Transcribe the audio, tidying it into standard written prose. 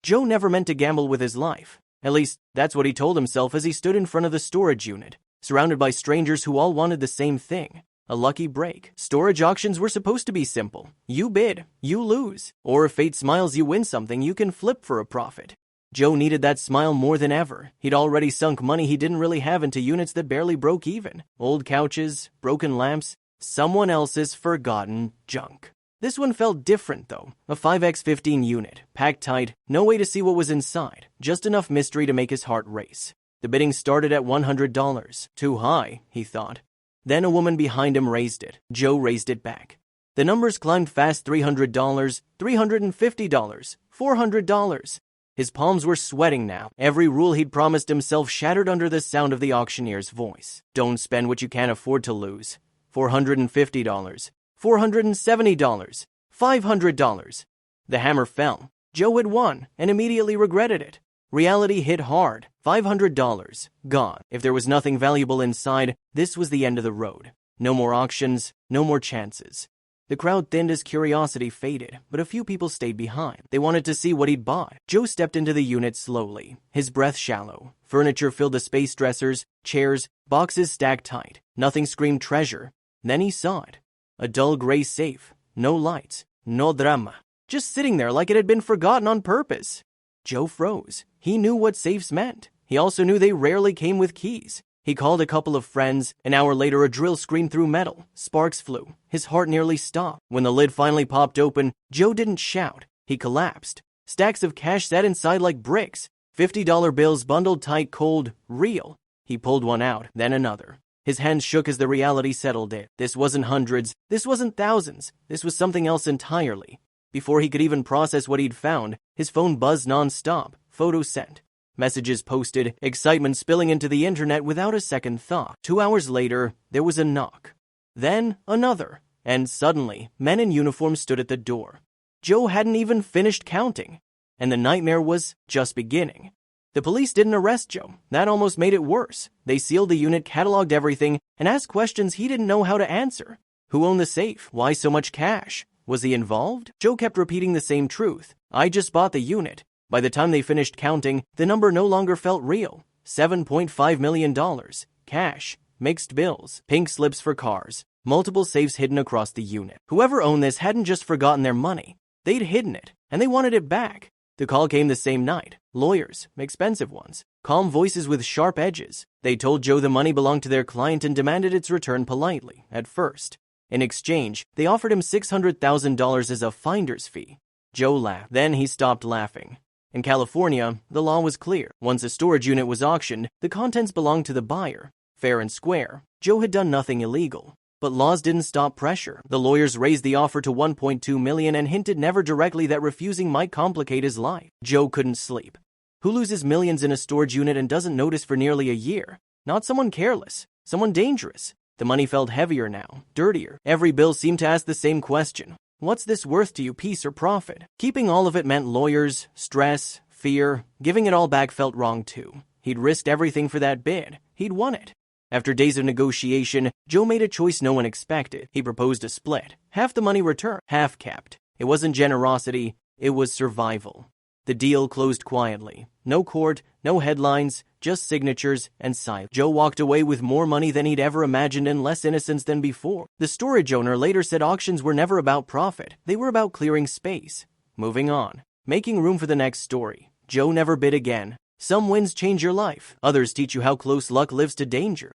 Joe never meant to gamble with his life. At least, that's what he told himself as he stood in front of the storage unit, surrounded by strangers who all wanted the same thing: a lucky break. Storage auctions were supposed to be simple. You bid, you lose. Or if fate smiles, you win something you can flip for a profit. Joe needed that smile more than ever. He'd already sunk money he didn't really have into units that barely broke even. Old couches, broken lamps, someone else's forgotten junk. This one felt different though. A 5x15 unit, packed tight, no way to see what was inside, just enough mystery to make his heart race. The bidding started at $100. Too high, he thought. Then a woman behind him raised it. Joe raised it back. The numbers climbed fast: $300, $350, $400. His palms were sweating now. Every rule he'd promised himself shattered under the sound of the auctioneer's voice. Don't spend what you can't afford to lose. $450, $470, $500. The hammer fell. Joe had won and immediately regretted it. Reality hit hard. $500 gone. If there was nothing valuable inside, this was the end of the road. No more auctions, no more chances. The crowd thinned as curiosity faded, but a few people stayed behind. They wanted to see what he'd bought. Joe stepped into the unit slowly, his breath shallow. Furniture filled the space: dressers, chairs, boxes stacked tight. Nothing screamed treasure. Then he saw it. A dull gray safe. No lights. No drama. Just sitting there like it had been forgotten on purpose. Joe froze. He knew what safes meant. He also knew they rarely came with keys. He called a couple of friends. An hour later, a drill screamed through metal. Sparks flew. His heart nearly stopped. When the lid finally popped open, Joe didn't shout. He collapsed. Stacks of cash sat inside like bricks. $50 bills bundled tight, cold, real. He pulled one out, then another. His hands shook as the reality settled in. This wasn't hundreds. This wasn't thousands. This was something else entirely. Before he could even process what he'd found, his phone buzzed non-stop. Photos sent. Messages posted, excitement spilling into the internet without a second thought. 2 hours later, there was a knock. Then another. And suddenly, men in uniform stood at the door. Joe hadn't even finished counting. And the nightmare was just beginning. The police didn't arrest Joe. That almost made it worse. They sealed the unit, cataloged everything, and asked questions he didn't know how to answer. Who owned the safe? Why so much cash? Was he involved? Joe kept repeating the same truth. I just bought the unit. By the time they finished counting, the number no longer felt real. $7.5 million. Cash, mixed bills, pink slips for cars, multiple safes hidden across the unit. Whoever owned this hadn't just forgotten their money. They'd hidden it, and they wanted it back. The call came the same night. Lawyers, expensive ones, calm voices with sharp edges. They told Joe the money belonged to their client and demanded its return politely, at first. In exchange, they offered him $600,000 as a finder's fee. Joe laughed. Then he stopped laughing. In California, the law was clear. Once a storage unit was auctioned, the contents belonged to the buyer. Fair and square. Joe had done nothing illegal. But laws didn't stop pressure. The lawyers raised the offer to $1.2 million and hinted never directly that refusing might complicate his life. Joe couldn't sleep. Who loses millions in a storage unit and doesn't notice for nearly a year? Not someone careless. Someone dangerous. The money felt heavier now, dirtier. Every bill seemed to ask the same question. What's this worth to you, peace or profit? Keeping all of it meant lawyers, stress, fear. Giving it all back felt wrong too. He'd risked everything for that bid. He'd won it. After days of negotiation, Joe made a choice no one expected. He proposed a split. Half the money returned, half kept. It wasn't generosity, it was survival. The deal closed quietly. No court, no headlines, just signatures and silence. Joe walked away with more money than he'd ever imagined and less innocence than before. The storage owner later said auctions were never about profit. They were about clearing space. Moving on. Making room for the next story. Joe never bid again. Some wins change your life. Others teach you how close luck lives to danger.